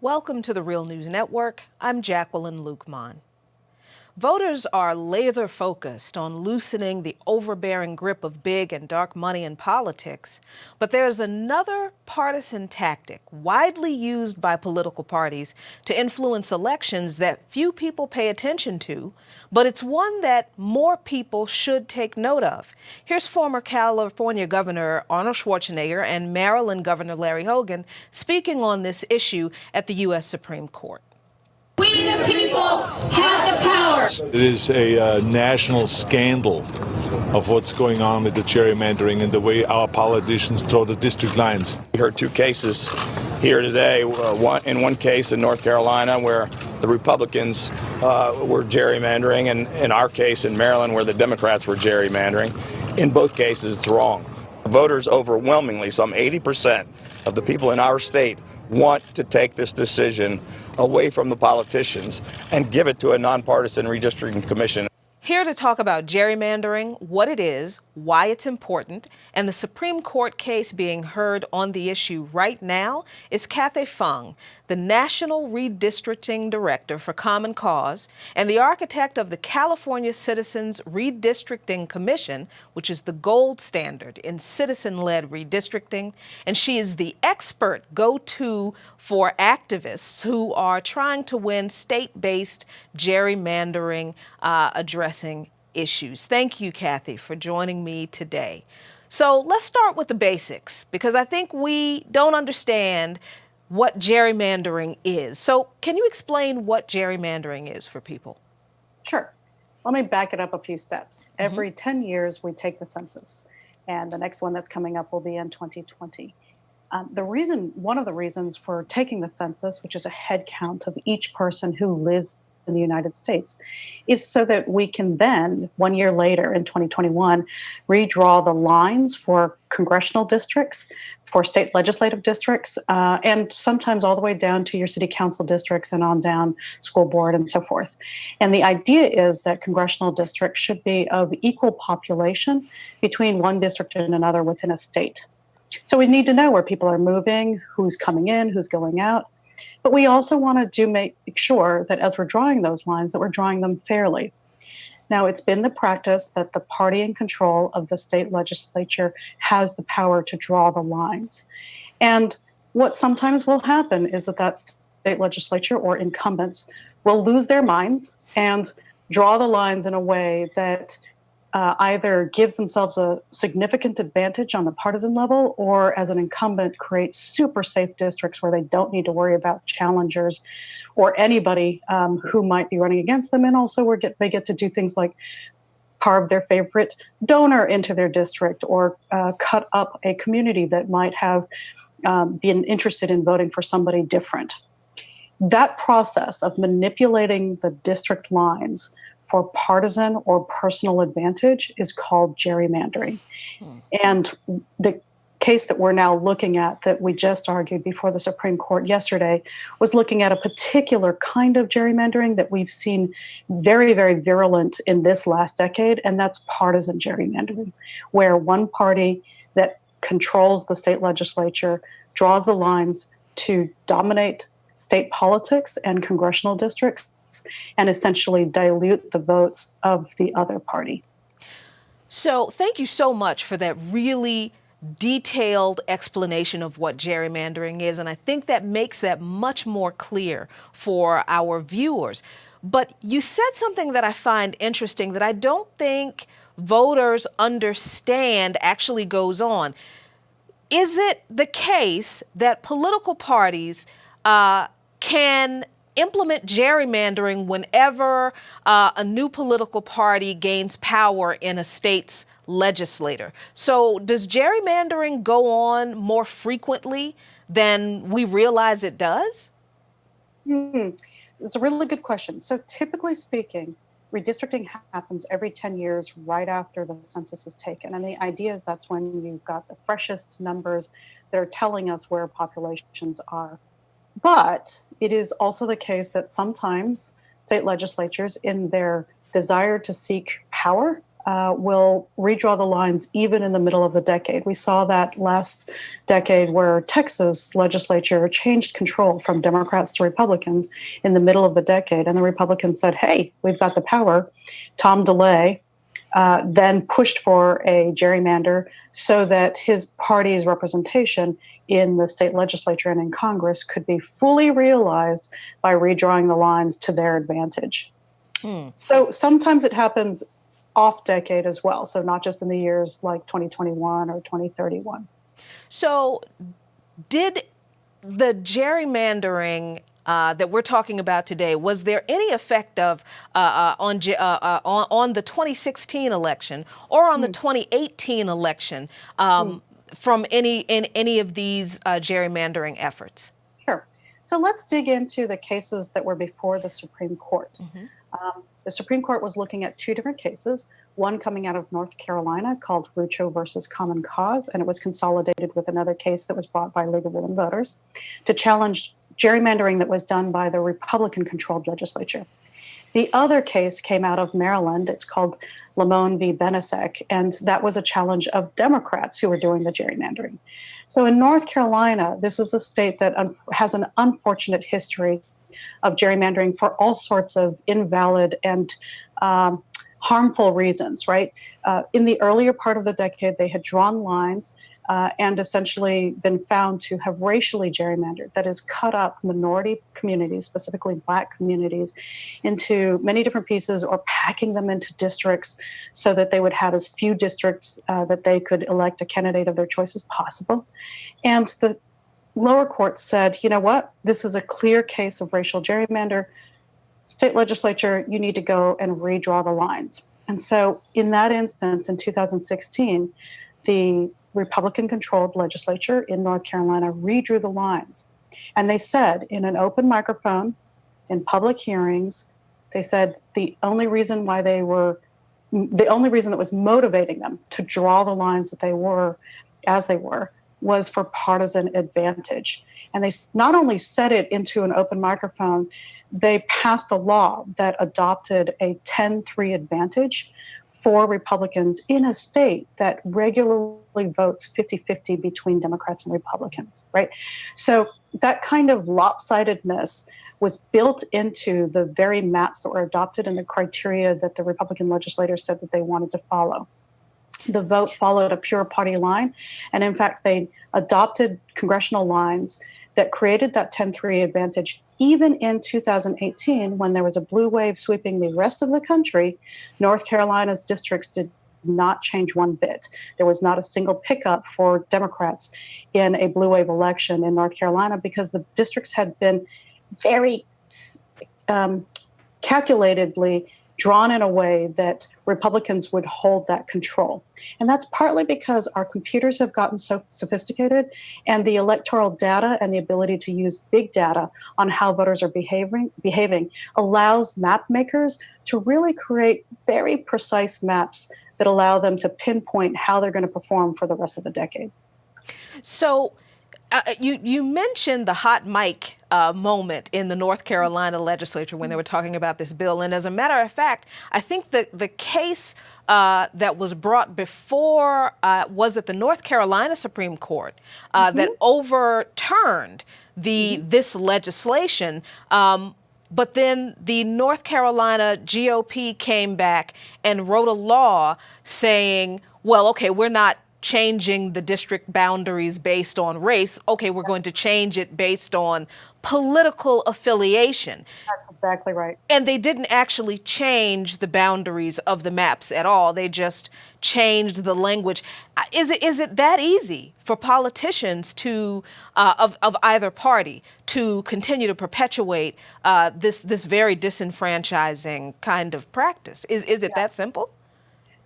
Welcome to the Real News Network. I'm Jacqueline Lukeman. Voters are laser focused on loosening the overbearing grip of big and dark money in politics, but there's another partisan tactic widely used by political parties to influence elections that few people pay attention to, but it's one that more people should take note of. Here's former California Governor Arnold Schwarzenegger and Maryland Governor Larry Hogan speaking on this issue at the U.S. Supreme Court. We the people have the power. It is a national scandal of what's going on with the gerrymandering and the way our politicians draw the district lines. We heard two cases here today, in one case in North Carolina where the Republicans were gerrymandering, and in our case in Maryland where the Democrats were gerrymandering. In both cases, it's wrong. Voters overwhelmingly, some 80% of the people in our state, want to take this decision away from the politicians and give it to a nonpartisan redistricting commission. Here to talk about gerrymandering, what it is, why it's important, and the Supreme Court case being heard on the issue right now is Kathay Feng, the National Redistricting Director for Common Cause and the architect of the California Citizens Redistricting Commission, which is the gold standard in citizen-led redistricting. And she is the expert go-to for activists who are trying to win state-based gerrymandering addressing issues. Thank you, Kathay, for joining me today. So let's start with the basics, because I think we don't understand what gerrymandering is. So can you explain what gerrymandering is for people? Sure. Let me back it up a few steps. Every 10 years, we take the census, and the next one that's coming up will be in 2020. One of the reasons for taking the census, which is a head count of each person who lives in the United States, is so that we can then, 1 year later in 2021, redraw the lines for congressional districts, for state legislative districts, and sometimes all the way down to your city council districts and on down school board and so forth. And the idea is that congressional districts should be of equal population between one district and another within a state. So we need to know where people are moving, who's coming in, who's going out. But we also want to make sure that as we're drawing those lines, that we're drawing them fairly. Now, it's been the practice that the party in control of the state legislature has the power to draw the lines. And what sometimes will happen is that state legislature or incumbents will lose their minds and draw the lines in a way that either gives themselves a significant advantage on the partisan level, or as an incumbent creates super safe districts where they don't need to worry about challengers or anybody who might be running against them. And also they get to do things like carve their favorite donor into their district, or cut up a community that might have been interested in voting for somebody different. That process of manipulating the district lines for partisan or personal advantage is called gerrymandering. And the case that we're now looking at, that we just argued before the Supreme Court yesterday, was looking at a particular kind of gerrymandering that we've seen very, very virulent in this last decade, and that's partisan gerrymandering, where one party that controls the state legislature draws the lines to dominate state politics and congressional districts, and essentially dilute the votes of the other party. So thank you so much for that really detailed explanation of what gerrymandering is. And I think that makes that much more clear for our viewers. But you said something that I find interesting that I don't think voters understand actually goes on. Is it the case that political parties can implement gerrymandering whenever a new political party gains power in a state's legislature? So does gerrymandering go on more frequently than we realize it does? It's a really good question. So typically speaking, redistricting happens every 10 years right after the census is taken. And the idea is that's when you've got the freshest numbers that are telling us where populations are. But it is also the case that sometimes state legislatures, in their desire to seek power, will redraw the lines even in the middle of the decade. We saw that last decade where Texas legislature changed control from Democrats to Republicans in the middle of the decade. And the Republicans said, hey, we've got the power. Tom DeLay then pushed for a gerrymander so that his party's representation in the state legislature and in Congress could be fully realized by redrawing the lines to their advantage. So sometimes it happens off decade as well. So not just in the years like 2021 or 2031. So did the gerrymandering that we're talking about today, was there any effect of on the 2016 election or on the 2018 election from any of these gerrymandering efforts? Sure. So let's dig into the cases that were before the Supreme Court. The Supreme Court was looking at two different cases, one coming out of North Carolina called Rucho versus Common Cause, and it was consolidated with another case that was brought by League of Women Voters to challenge gerrymandering that was done by the Republican-controlled legislature. The other case came out of Maryland. It's called Lamone v. Benesek, and that was a challenge of Democrats who were doing the gerrymandering. So in North Carolina, this is a state that has an unfortunate history of gerrymandering for all sorts of invalid and harmful reasons, right? In the earlier part of the decade, they had drawn lines and essentially been found to have racially gerrymandered, that is, cut up minority communities, specifically Black communities, into many different pieces or packing them into districts so that they would have as few districts that they could elect a candidate of their choice as possible. And the lower court said, you know what, this is a clear case of racial gerrymander. State legislature, you need to go and redraw the lines. And so in that instance, in 2016, the Republican-controlled legislature in North Carolina redrew the lines. And they said in an open microphone, in public hearings, they said the only reason that was motivating them to draw the lines that they were, as they were, was for partisan advantage. And they not only said it into an open microphone, they passed a law that adopted a 10-3 advantage for Republicans in a state that regularly votes 50-50 between Democrats and Republicans, right? So that kind of lopsidedness was built into the very maps that were adopted and the criteria that the Republican legislators said that they wanted to follow. The vote followed a pure party line, and in fact, they adopted congressional lines that created that 10-3 advantage. Even in 2018, when there was a blue wave sweeping the rest of the country, North Carolina's districts did not change one bit. There was not a single pickup for Democrats in a blue wave election in North Carolina because the districts had been very calculatedly drawn in a way that Republicans would hold that control. And that's partly because our computers have gotten so sophisticated, and the electoral data and the ability to use big data on how voters are behaving allows map makers to really create very precise maps that allow them to pinpoint how they're going to perform for the rest of the decade. So you mentioned the hot mic moment in the North Carolina legislature when they were talking about this bill. And as a matter of fact, I think the case that was brought before was at the North Carolina Supreme Court that overturned this legislation. But then the North Carolina GOP came back and wrote a law saying, well, okay, we're not changing the district boundaries based on race. Okay, we're going to change it based on political affiliation. That's exactly right. And they didn't actually change the boundaries of the maps at all. They just changed the language. Is it that easy for politicians to of either party to continue to perpetuate this very disenfranchising kind of practice? Is it that simple?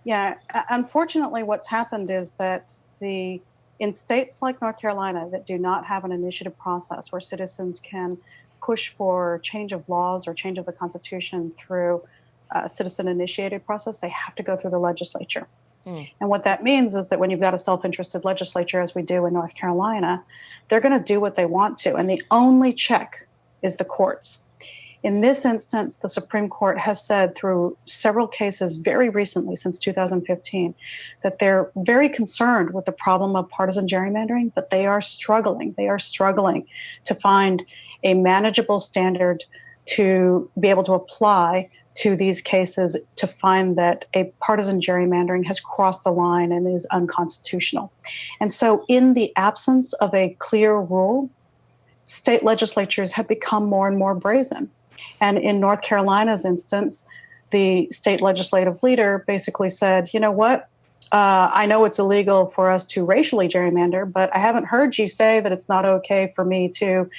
Yeah, unfortunately, what's happened is that in states like North Carolina that do not have an initiative process where citizens can push for change of laws or change of the Constitution through a citizen-initiated process, they have to go through the legislature. And what that means is that when you've got a self-interested legislature, as we do in North Carolina, they're going to do what they want to, and the only check is the courts. In this instance, the Supreme Court has said through several cases very recently, since 2015, that they're very concerned with the problem of partisan gerrymandering, but they are struggling. They are struggling to find a manageable standard to be able to apply to these cases to find that a partisan gerrymandering has crossed the line and is unconstitutional. And so in the absence of a clear rule, state legislatures have become more and more brazen. And in North Carolina's instance, the state legislative leader basically said, you know what, I know it's illegal for us to racially gerrymander, but I haven't heard you say that it's not okay for me to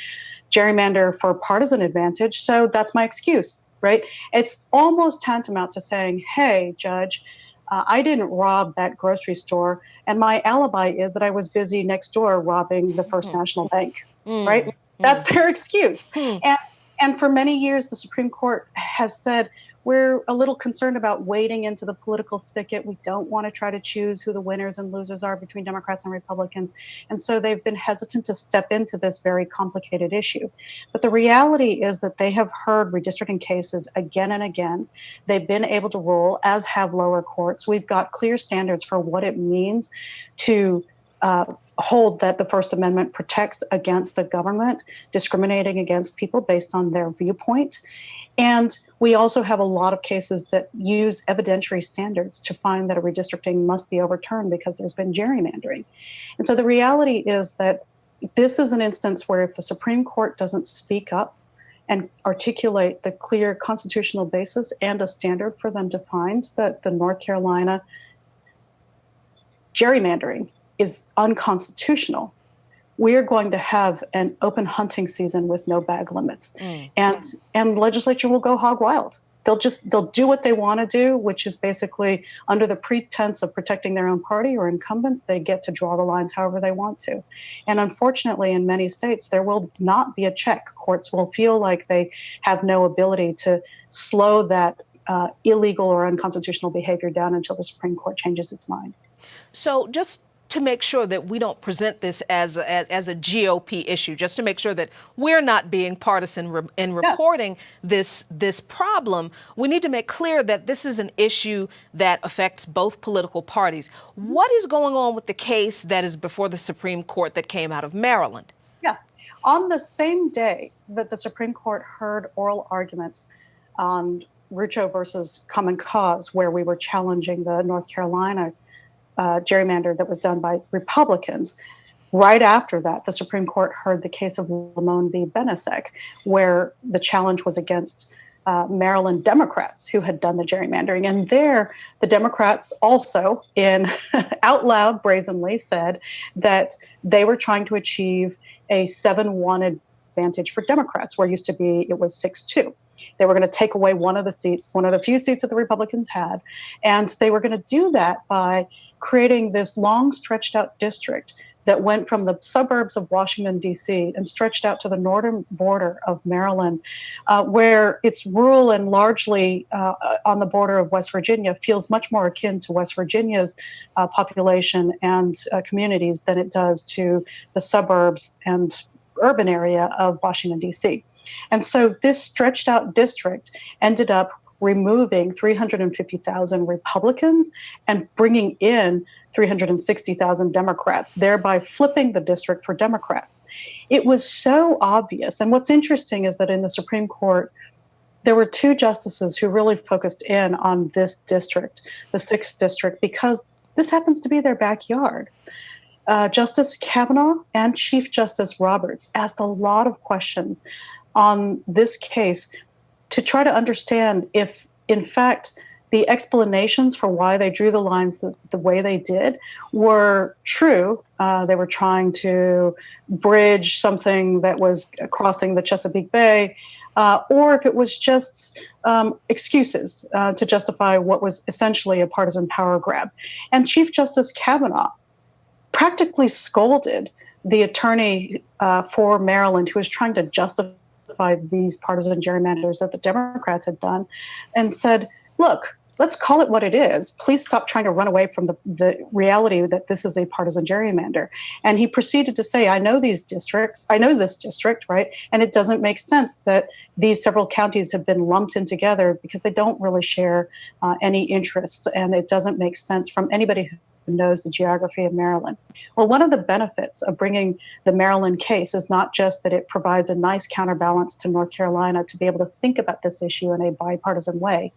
gerrymander for partisan advantage, so that's my excuse, right? It's almost tantamount to saying, hey, judge, I didn't rob that grocery store, and my alibi is that I was busy next door robbing the First National Bank, right? That's their excuse. And for many years, the Supreme Court has said, we're a little concerned about wading into the political thicket. We don't want to try to choose who the winners and losers are between Democrats and Republicans. And so they've been hesitant to step into this very complicated issue. But the reality is that they have heard redistricting cases again and again. They've been able to rule, as have lower courts. We've got clear standards for what it means to hold that the First Amendment protects against the government discriminating against people based on their viewpoint. And we also have a lot of cases that use evidentiary standards to find that a redistricting must be overturned because there's been gerrymandering. And so the reality is that this is an instance where if the Supreme Court doesn't speak up and articulate the clear constitutional basis and a standard for them to find that the North Carolina gerrymandering is unconstitutional, we're going to have an open hunting season with no bag limits. And legislature will go hog wild. They'll do what they want to do, which is basically under the pretense of protecting their own party or incumbents, they get to draw the lines however they want to. And unfortunately, in many states, there will not be a check. Courts will feel like they have no ability to slow that illegal or unconstitutional behavior down until the Supreme Court changes its mind. So just to make sure that we don't present this as a GOP issue, just to make sure that we're not being partisan in reporting this problem, we need to make clear that this is an issue that affects both political parties. What is going on with the case that is before the Supreme Court that came out of Maryland? Yeah. On the same day that the Supreme Court heard oral arguments on Rucho versus Common Cause, where we were challenging the North Carolina gerrymander that was done by Republicans. Right after that, the Supreme Court heard the case of Lamone v. Benesek, where the challenge was against Maryland Democrats who had done the gerrymandering. And there, the Democrats also, in out loud, brazenly said that they were trying to achieve a 7-1 advantage for Democrats, where it used to be it was 6-2. They were going to take away one of the seats, one of the few seats that the Republicans had. And they were going to do that by creating this long stretched out district that went from the suburbs of Washington, D.C. and stretched out to the northern border of Maryland, where it's rural and largely on the border of West Virginia, feels much more akin to West Virginia's population and communities than it does to the suburbs and urban area of Washington, D.C. And so this stretched out district ended up removing 350,000 Republicans and bringing in 360,000 Democrats, thereby flipping the district for Democrats. It was so obvious. And what's interesting is that in the Supreme Court, there were two justices who really focused in on this district, the 6th district, because this happens to be their backyard. Justice Kavanaugh and Chief Justice Roberts asked a lot of questions on this case to try to understand if, in fact, the explanations for why they drew the lines the way they did were true. They were trying to bridge something that was crossing the Chesapeake Bay, or if it was just excuses to justify what was essentially a partisan power grab. And Chief Justice Kavanaugh practically scolded the attorney for Maryland who was trying to justify these partisan gerrymanders that the Democrats had done and said, look, let's call it what it is. Please stop trying to run away from the reality that this is a partisan gerrymander. And he proceeded to say, I know these districts, I know this district, right? And it doesn't make sense that these several counties have been lumped in together because they don't really share any interests. And it doesn't make sense from anybody who knows the geography of Maryland. Well, one of the benefits of bringing the Maryland case is not just that it provides a nice counterbalance to North Carolina to be able to think about this issue in a bipartisan way.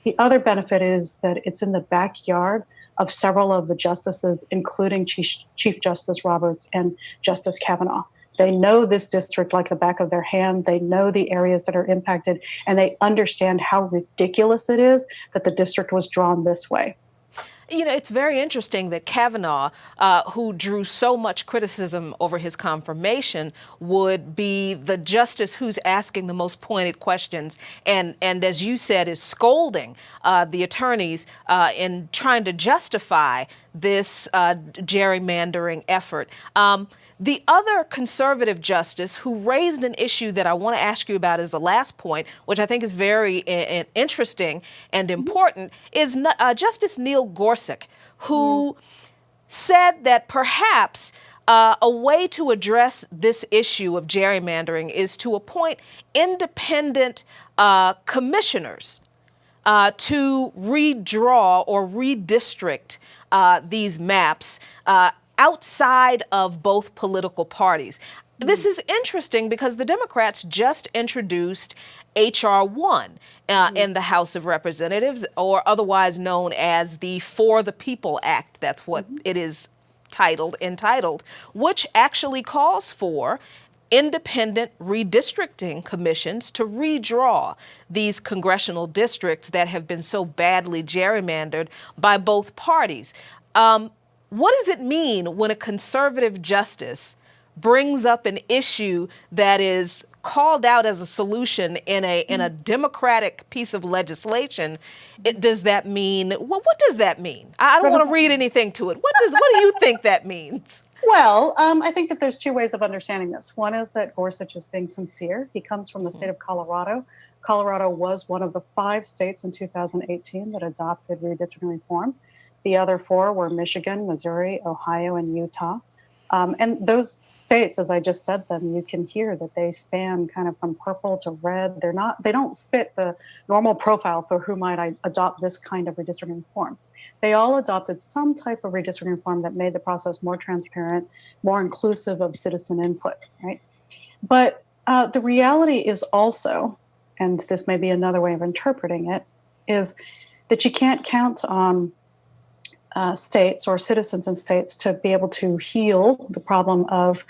The other benefit is that it's in the backyard of several of the justices, including Chief Justice Roberts and Justice Kavanaugh. They know this district like the back of their hand. They know the areas that are impacted, and they understand how ridiculous it is that the district was drawn this way. You know, it's very interesting that Kavanaugh, who drew so much criticism over his confirmation, would be the justice who's asking the most pointed questions and as you said, is scolding the attorneys in trying to justify this gerrymandering effort. The other conservative justice who raised an issue that I want to ask you about as the last point, which I think is very interesting and important, is Justice Neil Gorsuch, who said that perhaps a way to address this issue of gerrymandering is to appoint independent commissioners to redraw or redistrict these maps outside of both political parties. This is interesting because the Democrats just introduced H.R. 1 in the House of Representatives, or otherwise known as the For the People Act. That's what it is entitled, which actually calls for independent redistricting commissions to redraw these congressional districts that have been so badly gerrymandered by both parties. What does it mean when a conservative justice brings up an issue that is called out as a solution in a democratic piece of legislation? Does that mean, what does that mean? I don't want to read anything to it. What do you think that means? Well, I think that there's two ways of understanding this. One is that Gorsuch is being sincere. He comes from the state of Colorado. Colorado was one of the 5 states in 2018 that adopted redistricting reform. The other 4 were Michigan, Missouri, Ohio, and Utah. And those states, as I just said them, you can hear that they span kind of from purple to red. They don't fit the normal profile for who might adopt this kind of redistricting reform. They all adopted some type of redistricting reform that made the process more transparent, more inclusive of citizen input, right? But the reality is also, and this may be another way of interpreting it, is that you can't count on states or citizens in states to be able to heal the problem of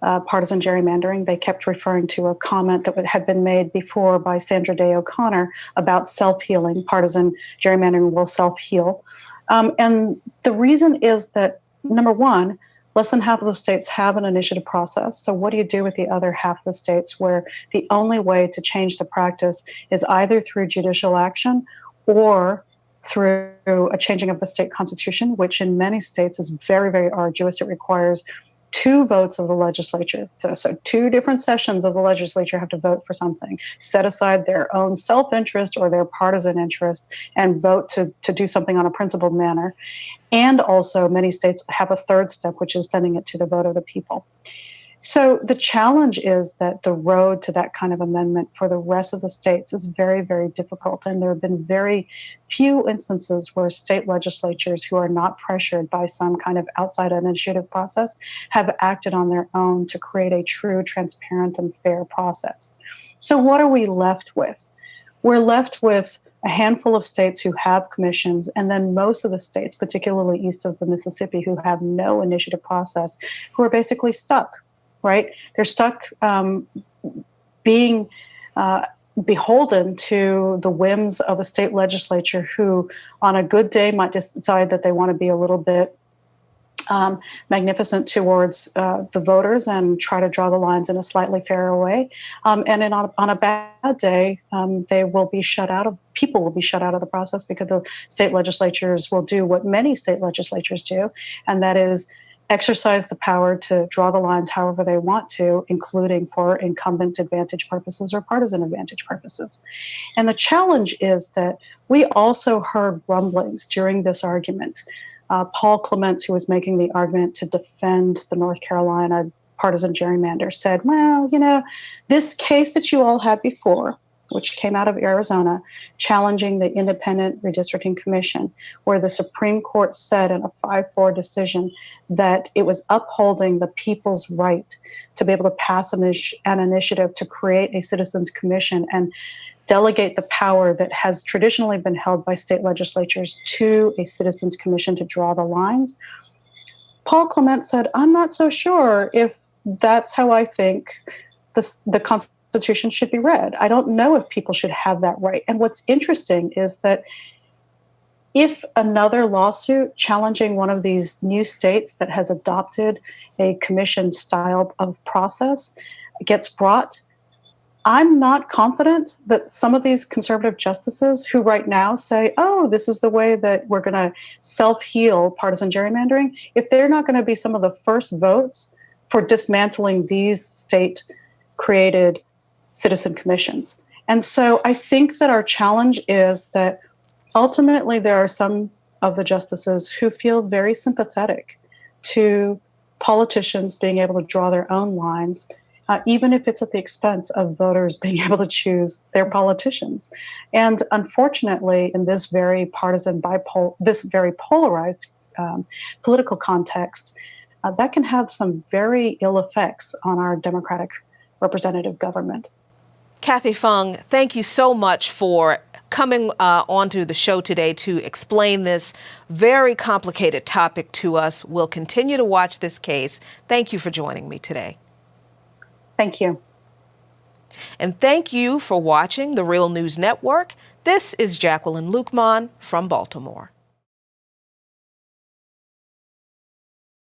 partisan gerrymandering. They kept referring to a comment that had been made before by Sandra Day O'Connor about self-healing. Partisan gerrymandering will self-heal. And the reason is that, number one, less than half of the states have an initiative process. So what do you do with the other half of the states where the only way to change the practice is either through judicial action or through a changing of the state constitution, which in many states is very, very arduous. It requires 2 votes of the legislature. So 2 different sessions of the legislature have to vote for something, set aside their own self-interest or their partisan interest, and vote to do something on a principled manner. And also many states have a 3rd step, which is sending it to the vote of the people. So the challenge is that the road to that kind of amendment for the rest of the states is very, very difficult. And there have been very few instances where state legislatures who are not pressured by some kind of outside initiative process have acted on their own to create a true, transparent, and fair process. So what are we left with? We're left with a handful of states who have commissions, and then most of the states, particularly east of the Mississippi, who have no initiative process, who are basically stuck. Right? They're stuck being beholden to the whims of a state legislature who, on a good day, might decide that they want to be a little bit magnificent towards the voters and try to draw the lines in a slightly fairer way. And then on a bad day, they will be shut out of. People will be shut out of the process because the state legislatures will do what many state legislatures do, and that is exercise the power to draw the lines however they want to, including for incumbent advantage purposes or partisan advantage purposes. And the challenge is that we also heard rumblings during this argument. Paul Clements, who was making the argument to defend the North Carolina partisan gerrymander, said, well, you know, this case that you all had before, which came out of Arizona, challenging the Independent Redistricting Commission, where the Supreme Court said in a 5-4 decision that it was upholding the people's right to be able to pass an initiative to create a citizens commission and delegate the power that has traditionally been held by state legislatures to a citizens commission to draw the lines. Paul Clement said, I'm not so sure if that's how I think the Constitution should be read. I don't know if people should have that right. And what's interesting is that if another lawsuit challenging one of these new states that has adopted a commission style of process gets brought, I'm not confident that some of these conservative justices who right now say, oh, this is the way that we're going to self-heal partisan gerrymandering, if they're not going to be some of the first votes for dismantling these state-created citizen commissions. And so I think that our challenge is that ultimately there are some of the justices who feel very sympathetic to politicians being able to draw their own lines, even if it's at the expense of voters being able to choose their politicians. And unfortunately, in this very partisan, this very polarized political context, that can have some very ill effects on our democratic representative government. Kathay Feng, thank you so much for coming onto the show today to explain this very complicated topic to us. We'll continue to watch this case. Thank you for joining me today. Thank you. And thank you for watching the Real News Network. This is Jacqueline Luqman from Baltimore.